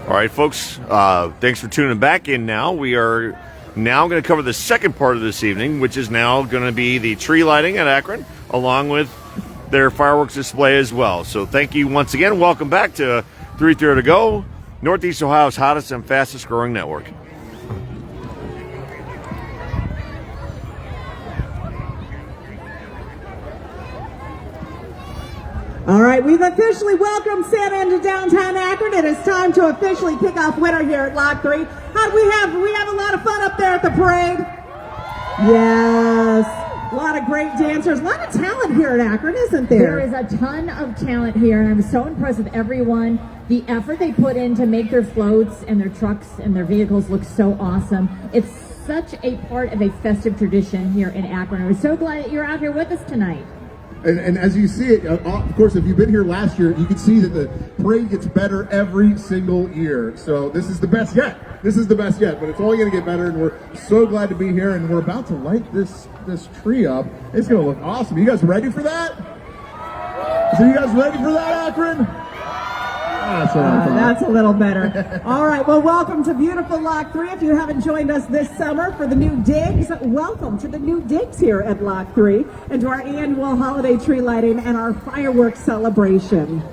All right, folks, thanks for tuning back in now. We are now going to cover the second part of this evening, which is now going to be the tree lighting at Akron, along with their fireworks display as well. So thank you once again. Welcome back to 3:30 to go, Northeast Ohio's hottest and fastest growing network. All right, we've officially welcomed Santa into downtown Akron. It is time to officially kick off winter here at Lock 3. How do we have? We have a lot of fun up there at the parade. Yes, a lot of great dancers, a lot of talent here at Akron, isn't there? There is a ton of talent here, and I'm so impressed with everyone. The effort they put in to make their floats and their trucks and their vehicles look so awesome. It's such a part of a festive tradition here in Akron. We're so glad that you're out here with us tonight. And as you see it, of course, if you've been here last year, you can see that the parade gets better every single year. So this is the best yet. This is the best yet, but it's only going to get better, and we're so glad to be here, and we're about to light this tree up. It's going to look awesome. You guys ready for that? So you guys ready for that, Akron? That's a little better. All right, well, welcome to beautiful Lock 3. If you haven't joined us this summer for the new digs, welcome to the new digs here at Lock 3 and to our annual holiday tree lighting and our fireworks celebration.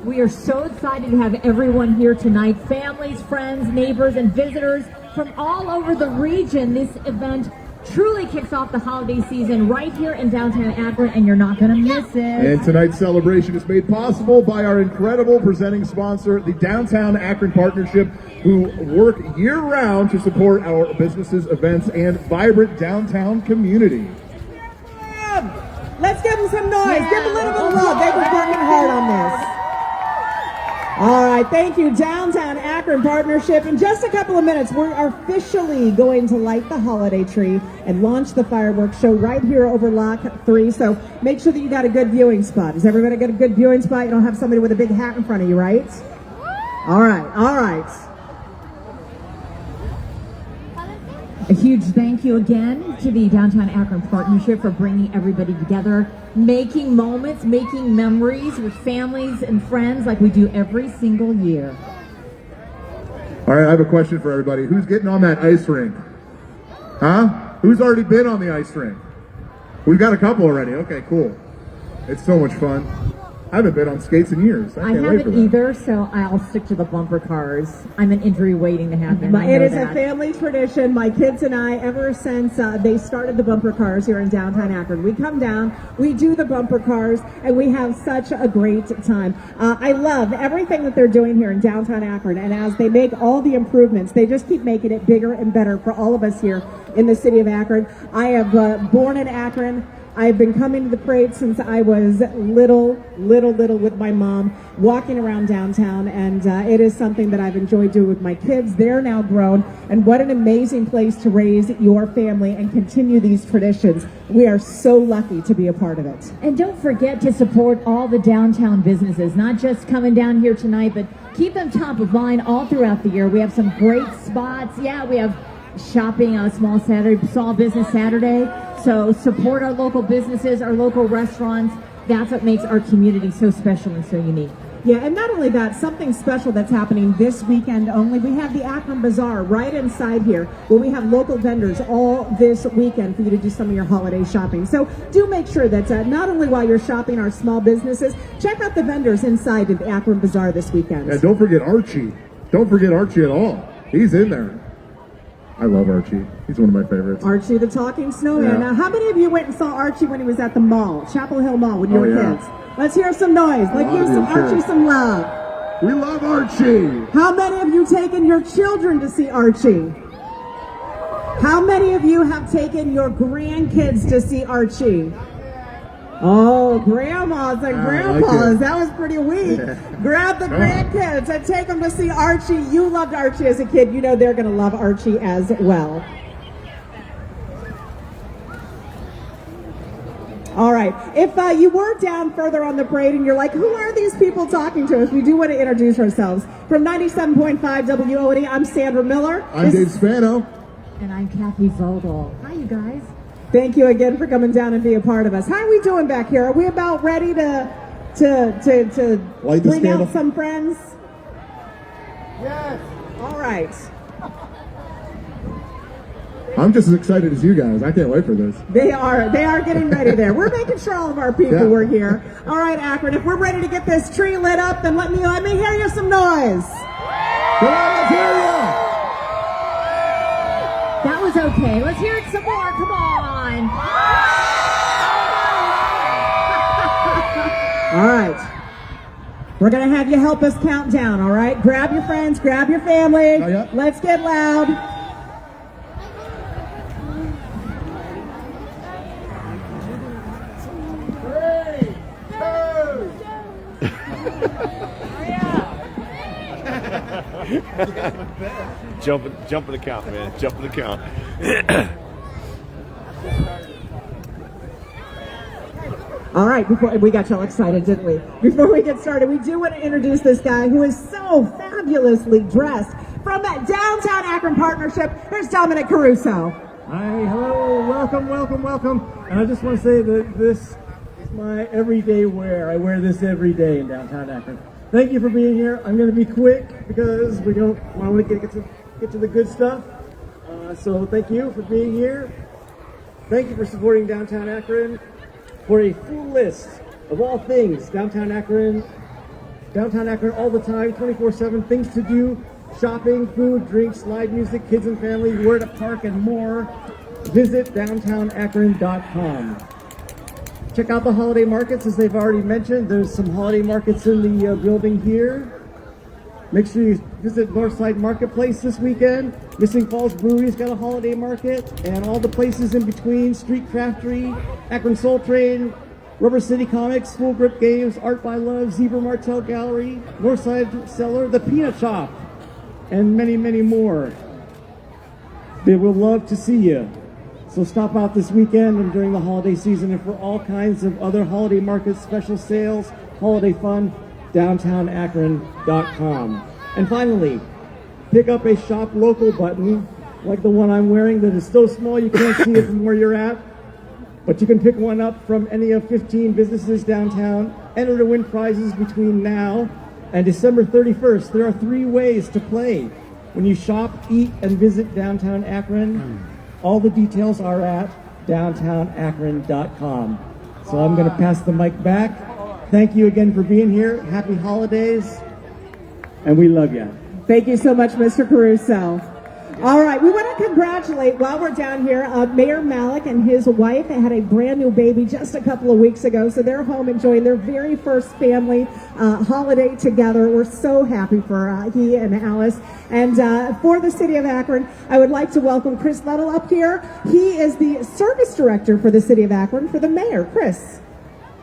We are so excited to have everyone here tonight, families, friends, neighbors, and visitors from all over the region. This event truly kicks off the holiday season right here in downtown Akron, and you're not going to miss it. And tonight's celebration is made possible by our incredible presenting sponsor, the Downtown Akron Partnership, who work year-round to support our businesses, events, and vibrant downtown community. Let's give them some noise. Give them a little bit of love. They've been working hard on this. All right, thank you, Downtown Akron Partnership. In just a couple of minutes, we're officially going to light the holiday tree and launch the fireworks show right here over Lock 3. So make sure that you got a good viewing spot. Does everybody got a good viewing spot? You don't have somebody with a big hat in front of you, right? All right, all right. A huge thank you again to the Downtown Akron Partnership for bringing everybody together, making moments, making memories with families and friends like we do every single year. All right, I have a question for everybody. Who's getting on that ice rink? Huh? Who's already been on the ice rink? We've got a couple already. Okay, cool. It's so much fun. I haven't been on skates in years. I haven't either, so I'll stick to the bumper cars. I'm an injury waiting to happen. It is a family tradition. My kids and I, ever since they started the bumper cars here in downtown Akron, we come down, we do the bumper cars, and we have such a great time. I love everything that they're doing here in downtown Akron, and as they make all the improvements, they just keep making it bigger and better for all of us here in the city of Akron. I have born in Akron. I've been coming to the parade since I was little with my mom, walking around downtown, and it is something that I've enjoyed doing with my kids. They're now grown, and what an amazing place to raise your family and continue these traditions. We are so lucky to be a part of it. And don't forget to support all the downtown businesses, not just coming down here tonight, but keep them top of mind all throughout the year. We have some great spots. Yeah, we have shopping on Small Business Saturday. So support our local businesses, our local restaurants. That's what makes our community so special and so unique. Yeah, and not only that, something special that's happening this weekend only. We have the Akron Bazaar right inside here, where we have local vendors all this weekend for you to do some of your holiday shopping. So do make sure that not only while you're shopping our small businesses, check out the vendors inside of the Akron Bazaar this weekend. And don't forget Archie. Don't forget Archie at all. He's in there. I love Archie. He's one of my favorites. Archie the Talking Snowman. Yeah. Now, how many of you went and saw Archie when he was at the mall, Chapel Hill Mall, when you were kids? Let's hear some noise. Let's give some Archie some love. We love Archie. How many of you taken your children to see Archie? How many of you have taken your grandkids to see Archie? Oh, grandmas and grandpas, like that was pretty weak. Yeah. Grab the grandkids and take them to see Archie. You loved Archie as a kid. You know they're going to love Archie as well. All right. If you were down further on the parade and you're like, who are these people talking to us? We do want to introduce ourselves. From 97.5 WONE, I'm Sandra Miller. I'm Dave Spano. And I'm Kathy Vogel. Hi, you guys. Thank you again for coming down and be a part of us. How are we doing back here? Are we about ready to to Light the bring candle. out some friends? Yes. All right. I'm just as excited as you guys. I can't wait for this. They are getting ready there. We're making sure all of our people were here. All right, Akron, if we're ready to get this tree lit up, then let me hear you some noise. Come on, let's hear ya! That was okay. Let's hear it some more. Come on. All right. We're going to have you help us count down, all right? Grab your friends, grab your family. Not yet. Let's get loud. Jump the count, man. Jump the count. All right, we got y'all excited, didn't we? Before we get started, we do want to introduce this guy who is so fabulously dressed from that Downtown Akron partnership. Here's Dominic Caruso. Hi, hello, welcome. And I just want to say that this is my everyday wear. I wear this every day in downtown Akron. Thank you for being here. I'm going to be quick because we don't want to get to the good stuff. So thank you for being here. Thank you for supporting downtown Akron. For a full list of all things downtown Akron all the time, 24/7, things to do, shopping, food, drinks, live music, kids and family, where to park, and more, visit downtownakron.com. Check out the holiday markets, as they've already mentioned. There's some holiday markets in the building here. Make sure you visit Northside Marketplace this weekend. Missing Falls Brewery's got a holiday market, and all the places in between: Street Craftery, Akron Soul Train, Rubber City Comics, School Grip Games, Art by Love, Zebra Martel Gallery, Northside Cellar, The Peanut Shop, and many, many more. They will love to see you. So stop out this weekend and during the holiday season, and for all kinds of other holiday markets, special sales, holiday fun, downtownakron.com. And finally, pick up a shop local button like the one I'm wearing that is so small you can't see it from where you're at, but you can pick one up from any of 15 businesses downtown. Enter to win prizes between now and December 31st. There are 3 ways to play when you shop, eat, and visit downtown Akron. All the details are at downtownakron.com. So I'm going to pass the mic back. Thank you again for being here. Happy holidays, and we love you. Thank you so much, Mr. Caruso. All right, we want to congratulate, while we're down here, Mayor Malik and his wife. They had a brand new baby just a couple of weeks ago, so they're home enjoying their very first family holiday together. We're so happy for he and Alice. And for the city of Akron, I would like to welcome Chris Lettle up here. He is the service director for the city of Akron for the mayor. Chris.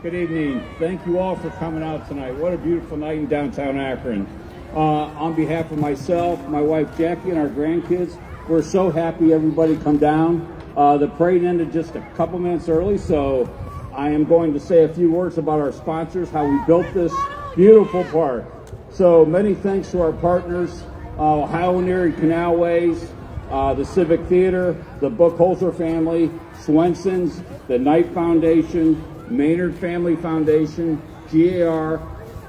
Good evening. Thank you all for coming out tonight. What a beautiful night in downtown Akron. On behalf of myself, my wife Jackie, and our grandkids, we're so happy everybody come down. The parade ended just a couple minutes early, so I am going to say a few words about our sponsors, how we built this beautiful park. So many thanks to our partners, Ohio and Erie Canalways, the Civic Theater, the Buchholzer family, Swenson's, the Knight Foundation, Maynard Family Foundation, GAR,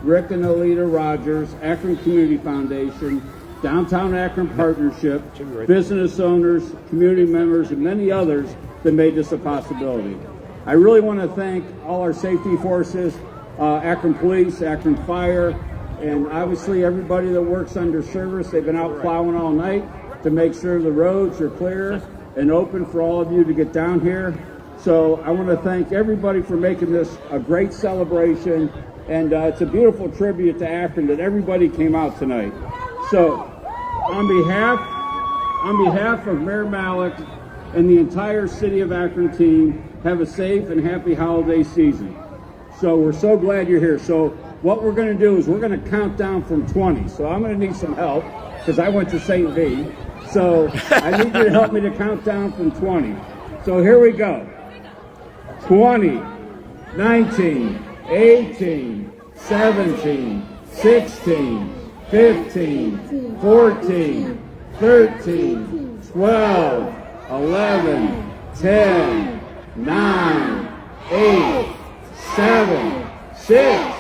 Rick and Alita Rogers, Akron Community Foundation, Downtown Akron Partnership, business owners, community members, and many others that made this a possibility. I really want to thank all our safety forces, Akron Police, Akron Fire, and obviously everybody that works under service. They've been out plowing all night to make sure the roads are clear and open for all of you to get down here. So I want to thank everybody for making this a great celebration, and it's a beautiful tribute to Akron that everybody came out tonight. So on behalf of Mayor Malik and the entire City of Akron team, have a safe and happy holiday season. So we're so glad you're here. So what we're going to do is we're going to count down from 20. So I'm going to need some help because I went to St. V. So I need you to help me to count down from 20. So here we go. 20, 19, 18, 17, 16, 15, 14, 13, 12, 11, 10, 9, 8, 7, 6,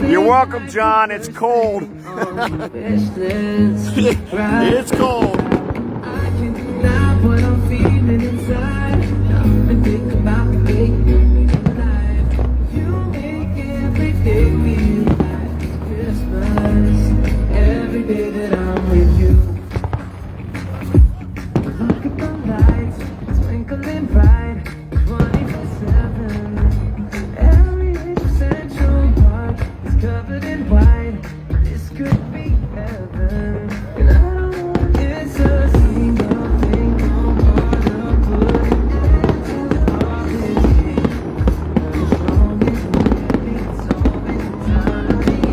You're welcome, John. It's cold. It's cold. Every day that I'm with you. Look at the lights twinkling bright 24/7. Every inch of Central Park is covered in white. This could be heaven, and I don't want it's a single thing. Don't wanna put it into all this heat. As long as we're living, it's always the time of the year.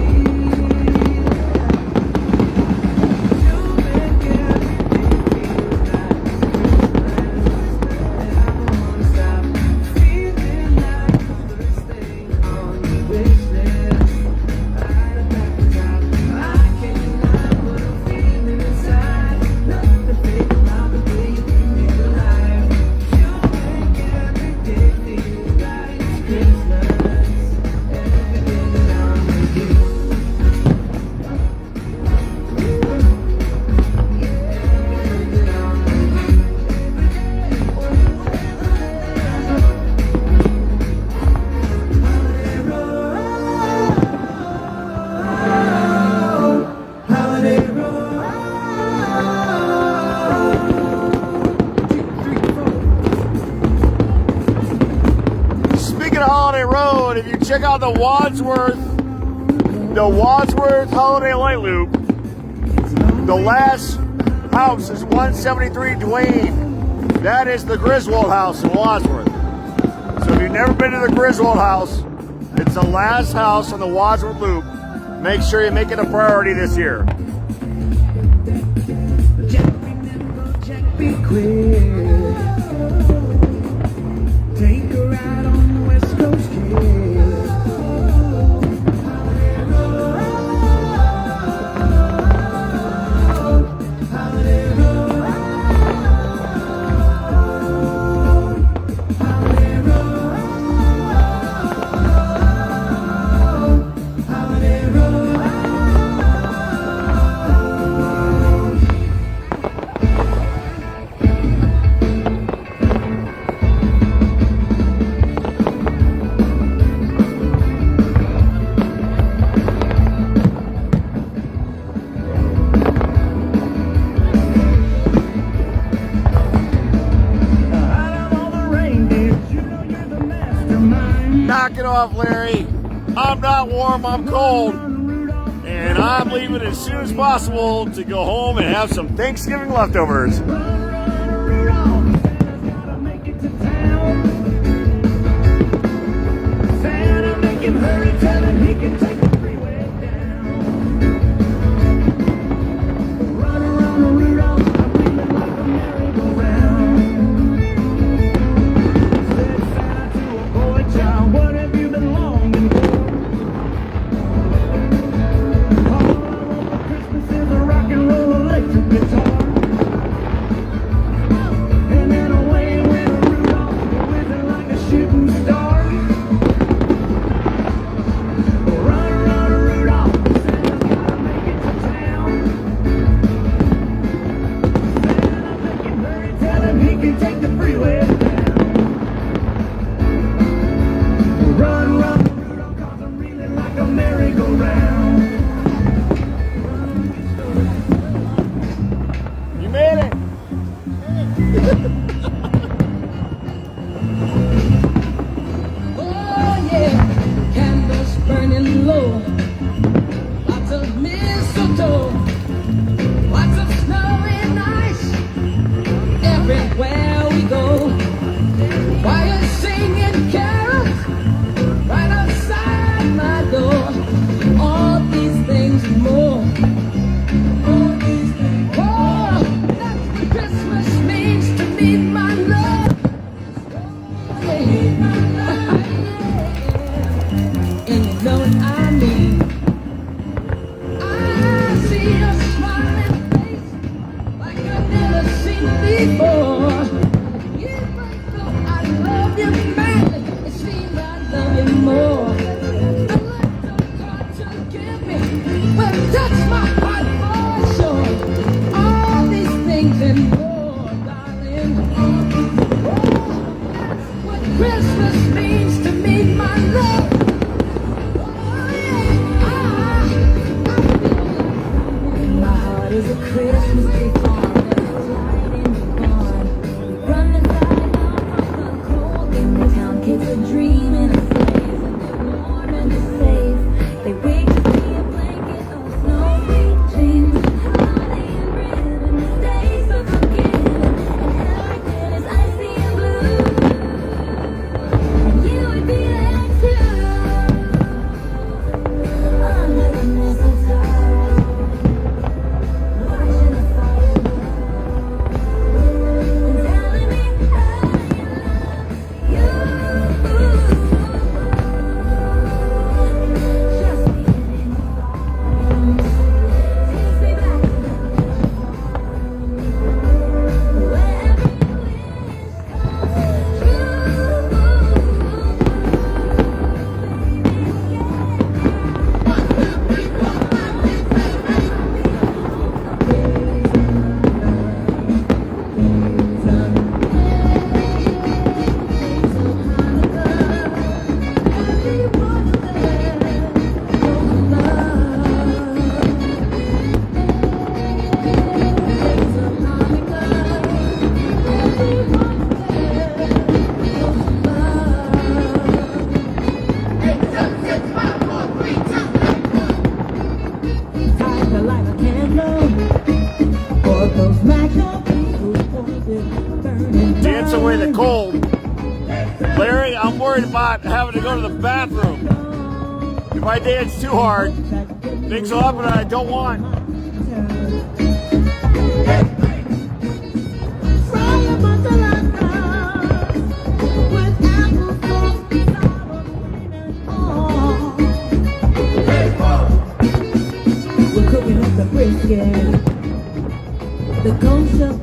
Speaking of Holiday Road, if you check out the Wadsworth Holiday Light Loop, the last house is 173 Duane. That is the Griswold House in Wadsworth. So if you've never been to the Griswold House, it's the last house on the Wadsworth Loop. Make sure you make it a priority this year. Be quick. Take a ride on the West Coast kid. Knock it off, Larry. I'm not warm, I'm cold. And I'm leaving as soon as possible to go home and have some Thanksgiving leftovers. Christmas means to me, my love. Oh, worried about having to go to the bathroom. If I dance too hard, things will happen that I don't want. We're cooking up the brisket. The kosher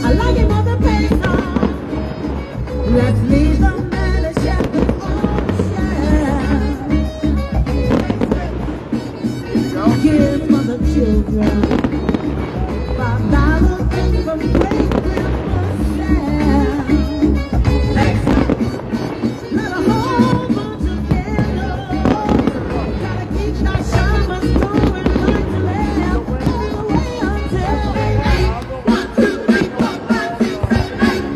I like it for the peso. Let's leave the man a chef of ocean. Give for the children. $5 things from great grandma's not a whole bunch of candles. Gotta keep that shamas going right to left. All the way until 1, 2, 3, 4, 5, 6, 7, 8,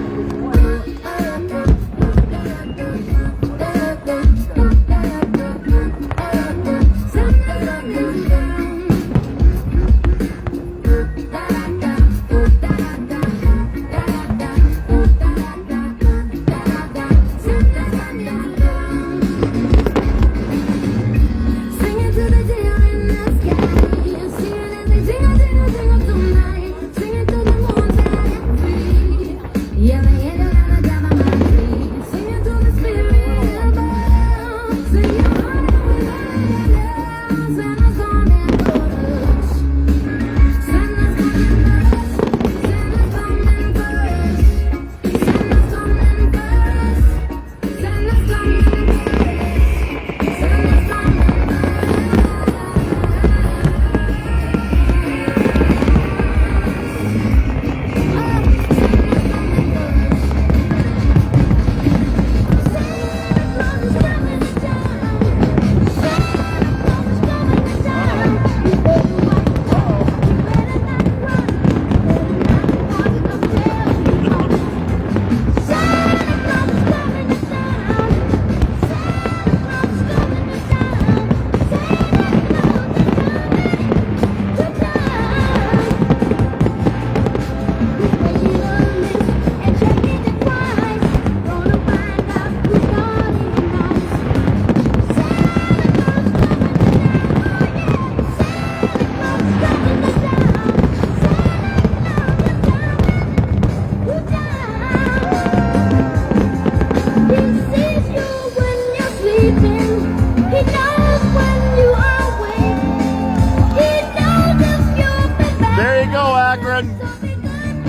Akron.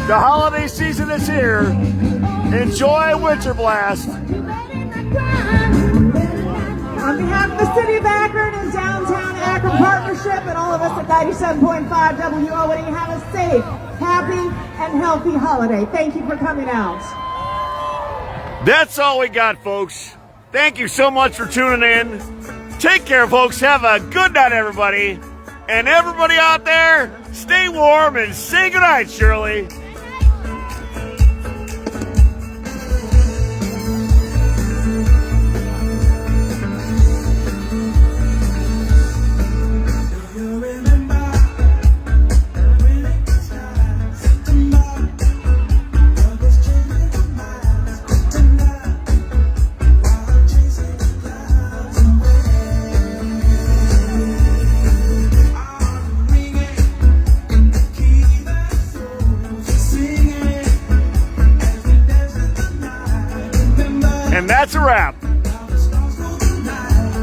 The holiday season is here. Enjoy Winter Blast. On behalf of the City of Akron and Downtown Akron Partnership and all of us at 97.5 WONE, have a safe, happy, and healthy holiday. Thank you for coming out. That's all we got, folks. Thank you so much for tuning in. Take care, folks. Have a good night, everybody. And everybody out there, stay warm and say goodnight, Shirley. And that's a wrap.